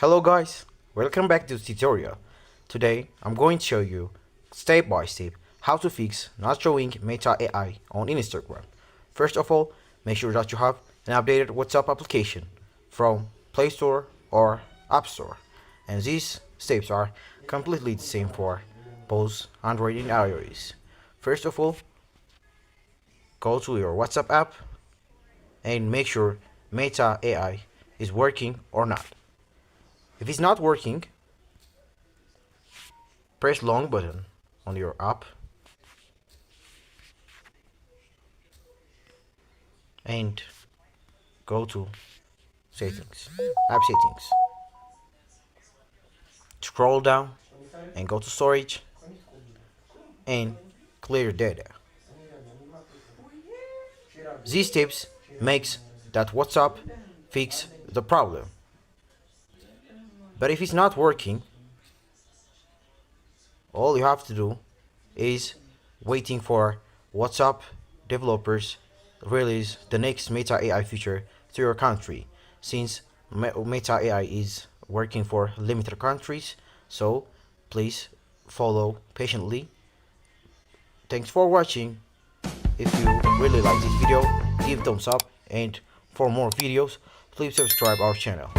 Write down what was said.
Hello guys, welcome back to the tutorial. Today I'm going to show you step by step how to fix not showing Meta AI on Instagram. First of all, make sure that you have an updated WhatsApp application from Play Store or App Store. And these steps are completely the same for both Android and iOS. First of all, go to your WhatsApp app and make sure Meta AI is working or not. If it's not working, press long button on your app and go to settings, app settings. Scroll down and go to storage and clear data. These tips makes that WhatsApp fix the problem. But if it's not working, all you have to do is waiting for WhatsApp developers release the next Meta AI feature to your country, since Meta AI is working for limited countries. So please follow patiently. Thanks for watching. If you really like this video, give thumbs up, and for more videos please subscribe our channel.